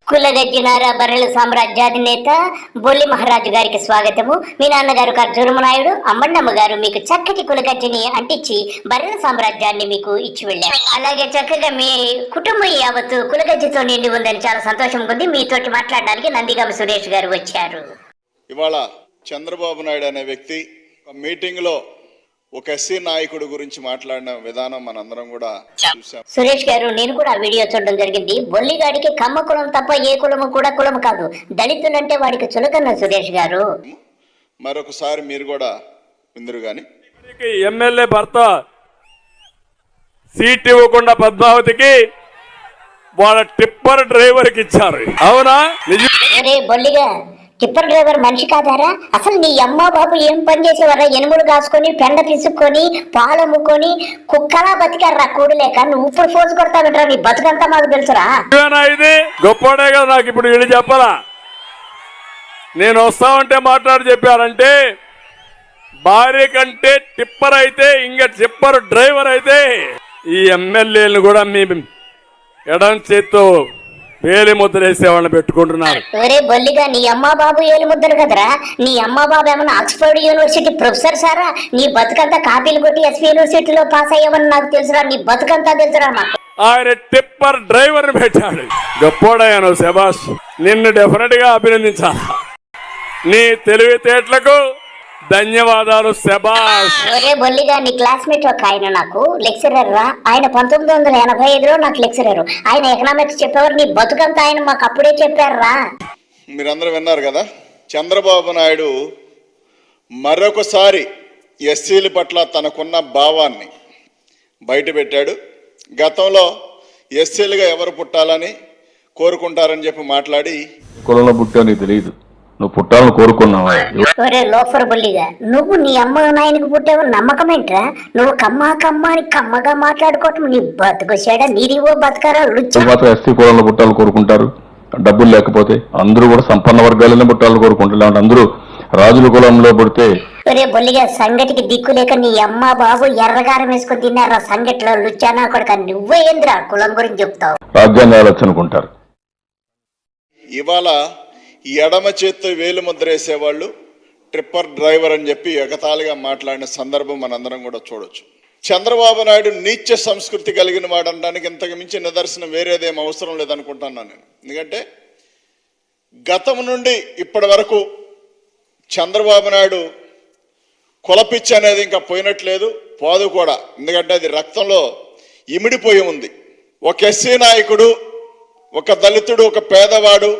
కులగజ్జినార బర్రెల సామ్రాజ్యాధినేత బొల్లి మహారాజు గారికి స్వాగతము. మీ నాన్నగారు ఖర్జూరమ నాయుడు, అమ్మన్నమ్మ గారు మీకు చక్కటి కులగజ్జిని అంటించి బర్రెల సామ్రాజ్యాన్ని మీకు ఇచ్చి వెళ్ళారు. అలాగే చక్కగా మీ కుటుంబం యావత్తు కులగజ్జితో నిండి ఉందని చాలా సంతోషంగా ఉంది. మీతోటి మాట్లాడడానికి నందిగామ సురేష్ గారు వచ్చారు. ఇవాళ చంద్రబాబు నాయుడు అనే వ్యక్తి మీటింగ్ లో ఒక ఎస్సీ నాయకుడు గురించి మాట్లాడిన విధానం మనందరం కూడా చూసాం. సురేష్ గారు, నేను కూడా ఆ వీడియో చూడడం జరిగింది. బొల్లిగాడికి కమ్మ కులం తప్ప ఏ కులము కూడా కులం కాదు. దళితులంటే వాడికి చులకన్న సురేష్ గారు. మరొకసారి మీరు కూడా విందురు గాని. ఎమ్మెల్యే భర్త సీట్ ఇవ్వకుండా పద్మావతికి వాళ్ళ టిప్పర్ డ్రైవర్ కి ఇచ్చారు. అవునా? బొల్లిగా టిప్పర్ డ్రైవర్ మనిషి కాదారా? అసలు నీ అమ్మ బాబు ఏం పని చేసేవారా? ఎనుములు కాసుకొని పెండ తీసుకొని పాలమ్ముకొని కుక్కలా బతికారా కూడు లేక. నువ్వు ఇప్పుడు ఫోజు కొడతావిట్రా? నీ బతుకంతా మాకు తెలుసురా. ఇది గొప్పడే కదా. నాకు ఇప్పుడు వీళ్ళు చెప్పాలా? నేను వస్తామంటే మాట్లాడి చెప్పారంటే భార్య కంటే టిప్పర్ అయితే ఇంకా టిప్పర్ డ్రైవర్ అయితే ఈ ఎమ్మెల్యేలను కూడా మీ ఎడం చేత్తో వేలి ముద్ర వేసేవాళ్ళని పెట్టుకుంటున్నారు. ఒరే బొల్లిగా, నీ అమ్మ బాబు ఏలి ముద్దరు కదరా? నీ అమ్మ బాబు ఏమన్నా ఆక్స్ఫర్డ్ యూనివర్సిటీ ప్రొఫెసర్ సారా? నీ బతుకంతా కాపీలు కొట్టి ఎస్పీ యూనివర్సిటీలో పాస్ అయ్యావని నాకు తెలుసురా. నీ బతుకంతా తెలుసురా మాకు. ఆయన టిప్పర్ డ్రైవర్ పెట్టాడు. గొప్పోడయ్యాను శబాష్. నిన్ను డెఫినెట్ గా అభినందించాలి. నీ తెలివితేటలకు ధన్యవాదాలు శబాష్. ఒరే బొల్లిగా, నీ క్లాస్మేట్ ఒక ఆయన నాకు లెక్చరర్ రా. ఆయన 1985లో నాకు లెక్చరర్. ఆయన ఎకనామిక్స్ చెప్పేవారు. నీ బతుకంతా ఆయన మాకు అప్పుడే చెప్పారు రా. మీరందరూ విన్నారు కదా. చంద్రబాబు నాయుడు మరొకసారి ఎస్సీల పట్ల తనకున్న భావాన్ని బయట పెట్టాడు. గతంలో ఎస్సీలుగా ఎవరు పుట్టాలని కోరుకుంటారని చెప్పి మాట్లాడి, కులంలో పుట్టా నీకు తెలియదు, నువ్వు పుట్టాలని కోరుకున్నావా? ఒరే లోఫర్ బొల్లిగా, నువ్వు నీ అమ్మ నాయనకు పుట్టావు నమ్మకం ఏంట్రా? నువ్వు కమ్మ అని కమ్మగా మాట్లాడుకోవటం నీ బతుకొచ్చాడా? నీరివో బతకారా? మాత్రం ఎస్సీ కులంలో పుట్టాలని కోరుకుంటారు. డబ్బులు లేకపోతే అందరూ కూడా సంపన్న వర్గాలనే పుట్టాలని కోరుకుంటారు. అందరూ రాజుల కులంలో పుడితే ఒరే బొల్లిగా, సంగటికి దిక్కు లేక నీ అమ్మ బాబు ఎర్రగారం వేసుకుని తిన్నారా సంగటిలో లుచ్చానా కొడుక. నువ్వే ఏంద్రా కులం గురించి చెప్తావు? రాజ్యాన్ని ఆలోచనుకుంటారు. ఇవాళ ఎడమ చేత్తో వేలు ముద్ర వేసేవాళ్ళు ట్రిప్పర్ డ్రైవర్ అని చెప్పి ఎగతాళిగా మాట్లాడిన సందర్భం మనందరం కూడా చూడొచ్చు. చంద్రబాబు నాయుడు నీచ సంస్కృతి కలిగిన వాడు అనడానికి ఇంతకు మించి నిదర్శనం వేరేదేం అవసరం లేదనుకుంటున్నాను నేను. ఎందుకంటే గతం నుండి ఇప్పటి వరకు చంద్రబాబు నాయుడు కులపిచ్చి అనేది ఇంకా పోయినట్లేదు, పోదు కూడా. ఎందుకంటే అది రక్తంలో ఇమిడిపోయి ఉంది. ఒక ఎస్సీ నాయకుడు, ఒక దళితుడు, ఒక పేదవాడు,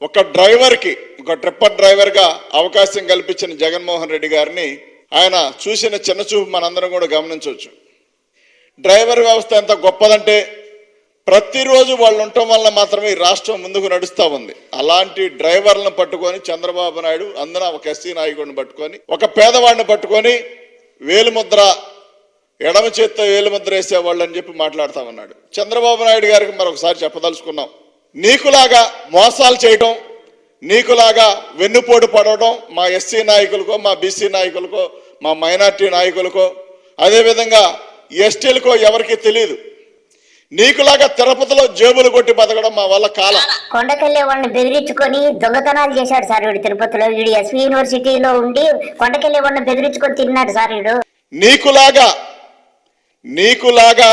ఒక డ్రైవర్కి, ఒక ట్రిప్పర్ డ్రైవర్గా అవకాశం కల్పించిన జగన్మోహన్ రెడ్డి గారిని ఆయన చూసిన చిన్న చూపు మనందరం కూడా గమనించవచ్చు. డ్రైవర్ వ్యవస్థ ఎంత గొప్పదంటే ప్రతిరోజు వాళ్ళు ఉండటం వల్ల మాత్రమే ఈ రాష్ట్రం ముందుకు నడుస్తూ ఉంది. అలాంటి డ్రైవర్లను పట్టుకొని చంద్రబాబు నాయుడు, అందున ఒక ఎస్సీ నాయకుడిని పట్టుకొని, ఒక పేదవాడిని పట్టుకొని వేలుముద్ర, ఎడమ చేత్తో వేలుముద్ర వేసేవాళ్ళు అని చెప్పి మాట్లాడుతూ ఉన్నాడు. చంద్రబాబు నాయుడు గారికి మరొకసారి చెప్పదలుచుకున్నాం, నీకులాగా మోసాలు చేయటం, నీకులాగా వెన్నుపోటు పడవడం మా ఎస్సీ నాయకులకో, మా బీసీ నాయకులకో, మా మైనార్టీ నాయకులకో, అదేవిధంగా ఎస్టీలకో ఎవరికి తెలియదు. నీకులాగా తిరుపతిలో జేబులు కొట్టి బతకడం మా వల్ల కాలం. కొండకెళ్ళే వాళ్ళని బెదిరించుకొని దొంగతనాలు చేశాడు సార్ వీడు తిరుపతిలో. వీడు ఎస్వి యూనివర్సిటీలో ఉండి కొండకెళ్ళే వాళ్ళని బెదిరించుకొని తిన్నాడు సార్ వీడు. నీకులాగా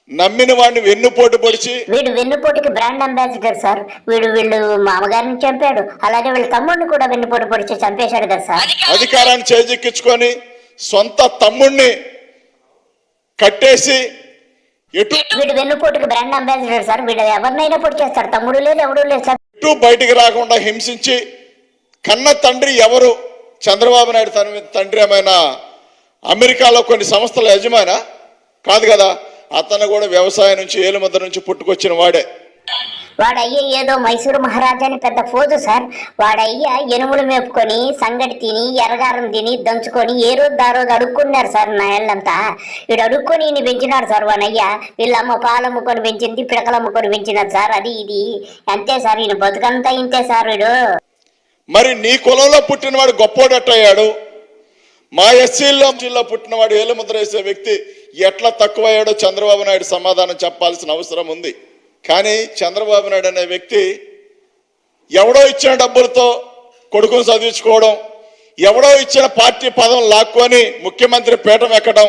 నమ్మిన వాడిని వెన్నుపోటు పొడిచి, వీడు వెన్నుపోటుకి బ్రాండ్ అంబాసిడర్ సార్. వీళ్ళు మామగారిని చంపాడు, అలాగే వీళ్ళ తమ్ముడిని కూడా వెన్నుపోటు పొడిచి చంపేశాడు కదా సార్. అధికారాన్ని చేజిక్కించుకొని సొంత తమ్ముడిని కట్టేసి వీడు వెన్నుపోటుకి బ్రాండ్ అంబాసిడర్ సార్. వీడు ఎవరినైనా పొడి చేస్తాడు, తమ్ముడు లేదు ఎవడు లేదు సార్. బయటికి రాకుండా హింసించి కన్న తండ్రి ఎవరు? చంద్రబాబు నాయుడు తండ్రి ఏమైనా అమెరికాలో కొన్ని సంస్థల యజమానా? కాదు కదా. అతను కూడా వ్యవసాయం నుంచి, ఏలుముద్ర నుంచి పుట్టుకొచ్చిన వాడే. వాడయ్య ఏదో మైసూరు మహారాజాని పెద్ద ఫోజు సార్. వాడయ్య ఎనుములు మేపుకొని సంగటి తిని ఎర్రగారం తిని దంచుకొని ఏ రోజు దా రోజు అడుక్కున్నారు సార్ నా ఏళ్ళంతా. వీడు అడుక్కొని ఈయన పెంచినాడు సార్ వానయ్య. వీళ్ళమ్మ పాలమ్ముకొని పెంచింది, పిడకలమ్ముకొని పెంచినాడు సార్. అది ఇది అంతే సార్. ఈయన బతుకంతా ఇంతే సార్ వీడు. మరి నీ కులంలో పుట్టినవాడు గొప్పోడట్టయ్యాడు, మా ఎస్సీలో పుట్టినవాడు ఏలుముద్ర వేసే వ్యక్తి ఎట్లా తక్కువయ్యాడో చంద్రబాబు నాయుడు సమాధానం చెప్పాల్సిన అవసరం ఉంది. కానీ చంద్రబాబు నాయుడు అనే వ్యక్తి ఎవడో ఇచ్చిన డబ్బులతో కొడుకును చదివించుకోవడం, ఎవడో ఇచ్చిన పార్టీ పదం లాక్కొని ముఖ్యమంత్రి పీఠం ఎక్కడం,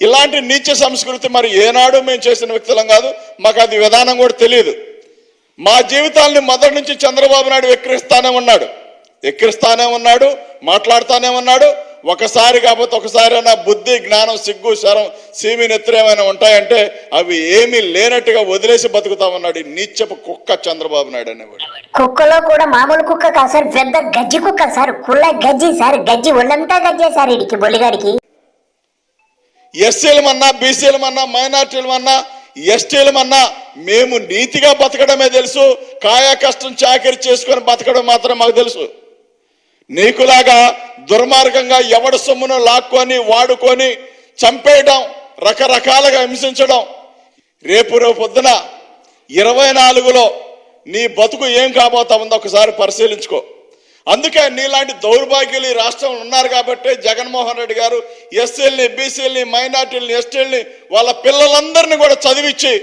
ఇలాంటి నీచ సంస్కృతి మరి ఏనాడు మేము చేసిన వ్యక్తులం కాదు. మాకు అది విధానం కూడా తెలియదు. మా జీవితాల్ని మొదటి నుంచి చంద్రబాబు నాయుడు ఎక్కిరిస్తానే ఉన్నాడు, మాట్లాడుతానే ఉన్నాడు. ఒకసారి కాకపోతే ఒకసారైనా బుద్ధి, జ్ఞానం, సిగ్గు, శరం, సీమి, నెత్తురు ఏమైనా ఉంటాయంటే అవి ఏమీ లేనట్టుగా వదిలేసి బతుకుతామన్నాడు ఈ నీచపు కుక్క చంద్రబాబు నాయుడు అనేవాడు. కుక్కలో కూడా మామూలు కుక్క కాదు సార్, పెద్ద గజ్జి కుక్క సార్, కుళ్ళ గజ్జి సార్, గజ్జి ఒళ్ళంతా గజ్జే సార్ ఇడికి బొలిగాడికి. ఎస్సీలమన్నా, బీసీలమన్నా, మైనార్టీలమన్నా, ఎస్టీలమన్నా మేము నీతిగా బతకడమే తెలుసు. కాయా కష్టం చాకరీ చేసుకొని బతకడం మాత్రం మాకు తెలుసు. నీకులాగా దుర్మార్గంగా ఎవడి సొమ్మును లాక్కొని వాడుకొని చంపేయడం, రకరకాలుగా హింసించడం, రేపు పొద్దున 24లో నీ బతుకు ఏం కాబోతా ఉందో ఒకసారి పరిశీలించుకో. అందుకే నీలాంటి దౌర్భాగ్యులు ఈ రాష్ట్రంలో ఉన్నారు కాబట్టి జగన్మోహన్ రెడ్డి గారు ఎస్సీలని, బీసీలని, మైనార్టీలని, ఎస్టీలని వాళ్ళ పిల్లలందరినీ కూడా చదివించి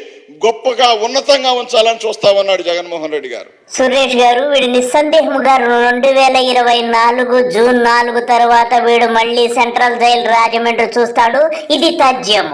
గొప్పగా ఉన్నతంగా ఉంచాలని చూస్తా ఉన్నాడు జగన్మోహన్ రెడ్డి గారు. సురేష్ గారు, వీడు నిస్సందేహంగా 2024 జూన్ 4 తర్వాత వీడు మళ్ళీ సెంట్రల్ జైలు రాజమండ్రి చూస్తాడు. ఇది తథ్యం.